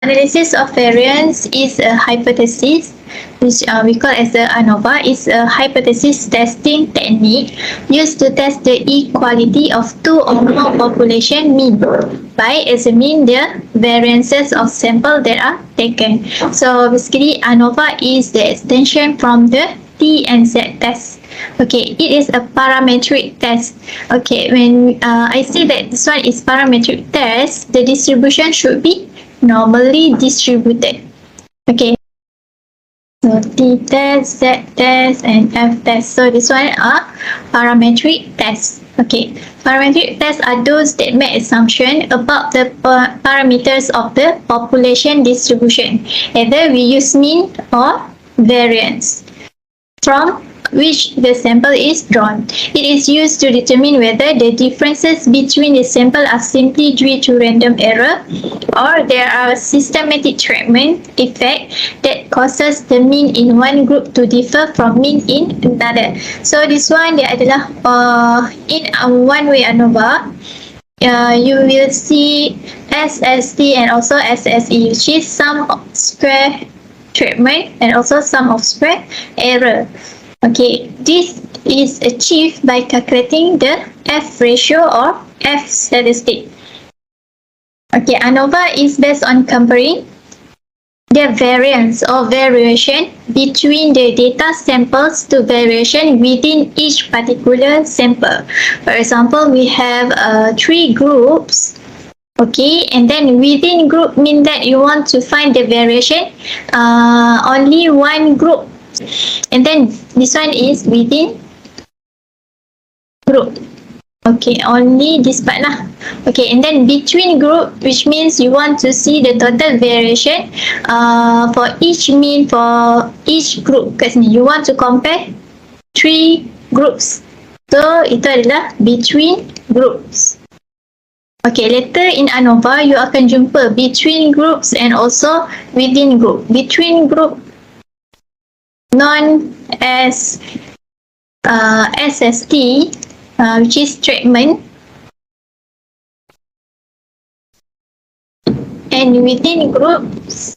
Analysis of variance is a hypothesis, which we call as the ANOVA. Is a hypothesis testing technique used to test the equality of two or more population mean by examining the variances of sample that are taken. So basically, ANOVA is the extension from the T and Z test. Okay, it is a parametric test. Okay, when I say that this one is parametric test, the distribution should be normally distributed. Okay, so T test, Z test, and F test. So this one are parametric tests. Okay, parametric tests are those that make assumption about the parameters of the population distribution, either we use mean or variance, from which the sample is drawn. It is used to determine whether the differences between the sample are simply due to random error or there are systematic treatment effect that causes the mean in one group to differ from mean in another. So this one dia adalah in a one-way ANOVA. You will see SST and also SSE, which is sum of square treatment and also sum of square error. Okay, this is achieved by calculating the F ratio or F statistic. Okay, ANOVA is based on comparing the variance or variation between the data samples to variation within each particular sample. For example, we have 3 groups. Okay, and then within group mean that you want to find the variation only one group, and then this one is within group. Okay, only this part lah. Okay, and then between group, which means you want to see the total variation for each mean for each group. Kat sini you want to compare 3 groups, so itu adalah between groups. Okay, later in ANOVA, you akan jumpa between groups and also within group. Between group known as SST, which is treatment, and within groups,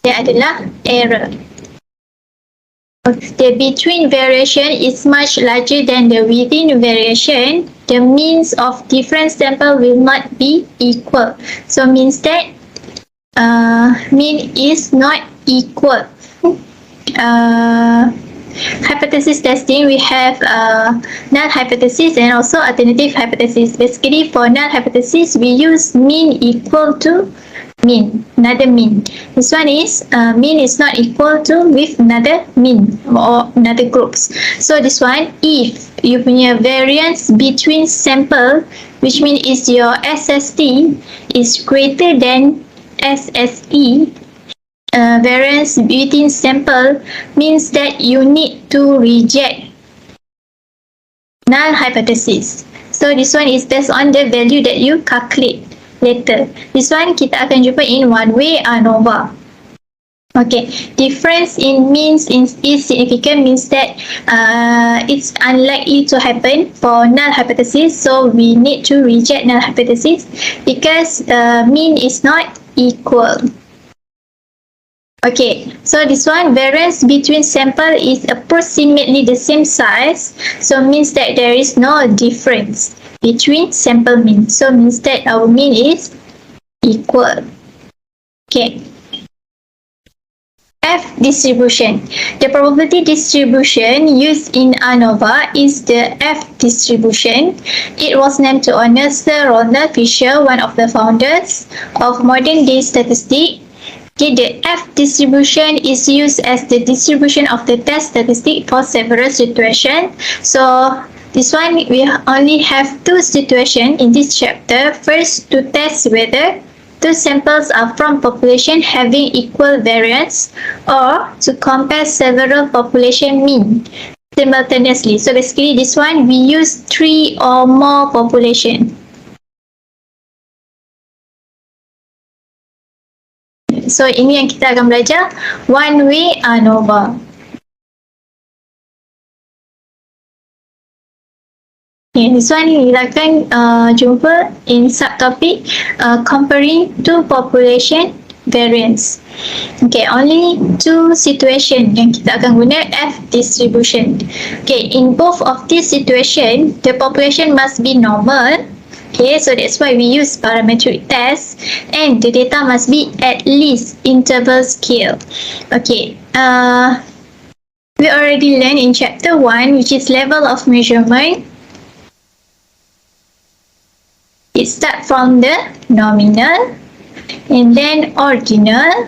dia adalah error. The between variation is much larger than the within variation. The means of different sample will not be equal. So means that mean is not equal. Hypothesis testing, we have null hypothesis and also alternative hypothesis. Basically, for null hypothesis, we use mean equal to mean, another mean. This one is mean is not equal to with another mean or another groups. So this one, if you punya variance between sample, which means is your SST is greater than SSE, variance between sample means that you need to reject null hypothesis. So this one is based on the value that you calculate later. This one kita akan jumpa in one-way ANOVA. Okay, difference in means is significant, means that it's unlikely to happen for null hypothesis. So we need to reject null hypothesis because mean is not equal. Okay, so this one, variance between sample is approximately the same size, so means that there is no difference between sample mean. So means that our mean is equal. Okay. F distribution. The probability distribution used in ANOVA is the F distribution. It was named to honor Sir Ronald Fisher, one of the founders of modern day statistics. Okay, the F distribution is used as the distribution of the test statistic for several situations. So this one, we only have 2 situations in this chapter. First, to test whether 2 samples are from population having equal variance, or to compare several population mean simultaneously. So basically this one, we use 3 or more population. So ini yang kita akan belajar, one-way ANOVA. Okay, this one kita akan jumpa in subtopic comparing two population variance. Okay, only two situation yang kita akan guna F distribution. Okay, in both of these situation, the population must be normal. Okay, so that's why we use parametric test, and the data must be at least interval scale. Okay, we already learned in chapter 1, which is level of measurement. It starts from the nominal, and then ordinal,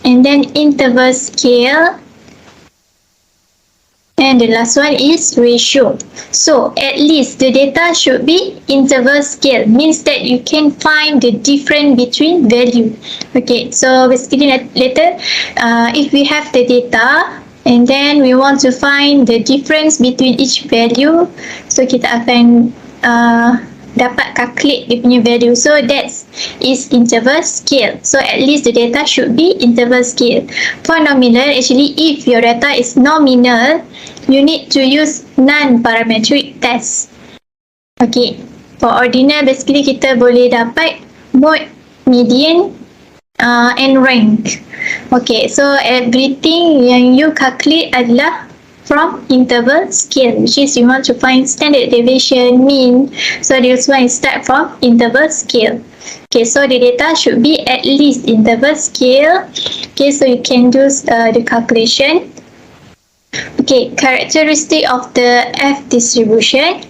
and then interval scale, and the last one is ratio. So at least the data should be interval scale, means that you can find the difference between value. Okay, so basically later if we have the data and then we want to find the difference between each value, so kita akan dapat calculate dia punya value. So that is interval scale. So at least the data should be interval scale. For nominal, actually if your data is nominal, you need to use non-parametric test. Okay, for ordinal basically kita boleh dapat mode, median and rank. Okay, so everything yang you calculate adalah from interval scale, which is you want to find standard deviation, mean. So this one is start from interval scale. Okay, so the data should be at least interval scale. Okay, so you can do the calculation. Okay, characteristic of the F distribution.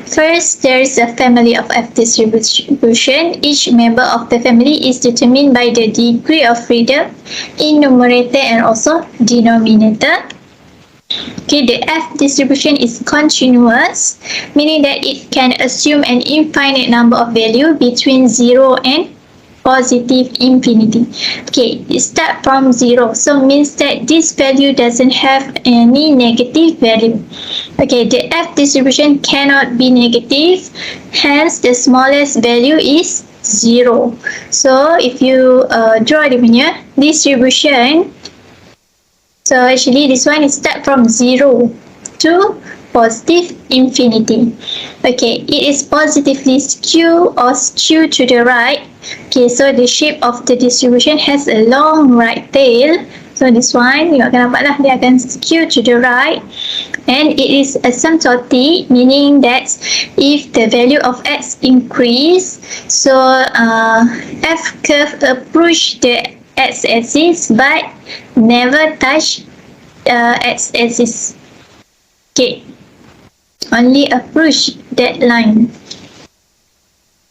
First, there is a family of F distribution. Each member of the family is determined by the degree of freedom in numerator and also denominator. Okay, the F distribution is continuous, meaning that it can assume an infinite number of value between 0 and positive infinity. Okay, it starts from 0, so means that this value doesn't have any negative value. Okay, the F distribution cannot be negative, hence the smallest value is 0. So if you draw the punya distribution, so actually this one is start from 0 to positive infinity. Okay, it is positively skewed or skewed to the right. Okay, so the shape of the distribution has a long right tail. So this one, you akan nampak lah, dia akan skew to the right. And it is asymptotic, meaning that if the value of x increase, so F curve approach the x-axis but never touch x-axis. Okay, only approach that line.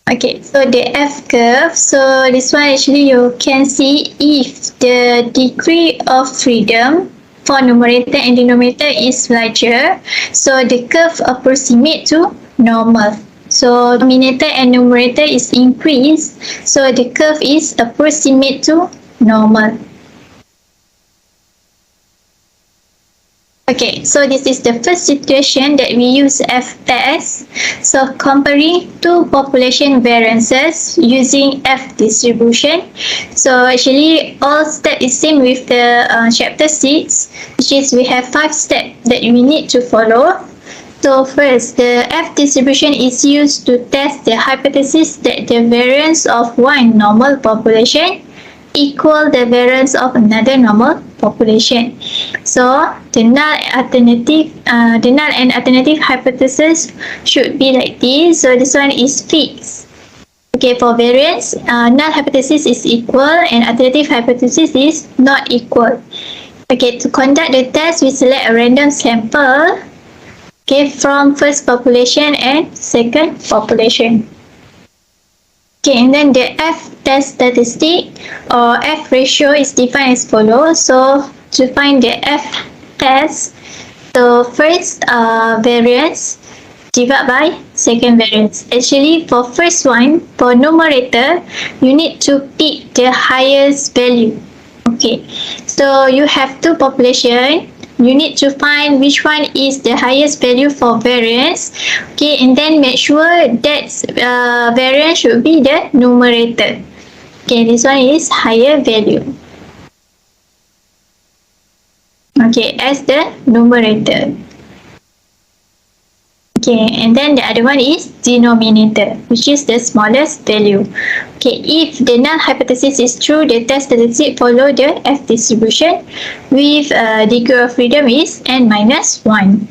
Okay, so the F curve, so this one actually you can see if the degree of freedom for numerator and denominator is larger, so the curve approximate to normal. So denominator and numerator is increased, so the curve is approximate to normal. Okay, so this is the first situation that we use F test. So comparing two population variances using F distribution. So actually all step is same with the chapter 6, which is we have 5 steps that we need to follow. So first, the F distribution is used to test the hypothesis that the variance of one normal population equal the variance of another normal population. So the null and alternative hypothesis should be like this. So this one is fixed. Okay, for variance, null hypothesis is equal and alternative hypothesis is not equal. Okay, to conduct the test, we select a random sample, okay, from first population and second population. Okay, and then the F test statistic or F ratio is defined as follows. So to find the F test, so first variance divided by second variance. Actually for first one, for numerator, you need to pick the highest value. Okay, so you have two population. You need to find which one is the highest value for variance. Okay, and then make sure that variance should be the numerator. Okay, this one is higher value. Okay, as the numerator. Okay, and then the other one is denominator, which is the smallest value. Okay, if the null hypothesis is true, the test statistic follow the F distribution with degree of freedom is n minus 1.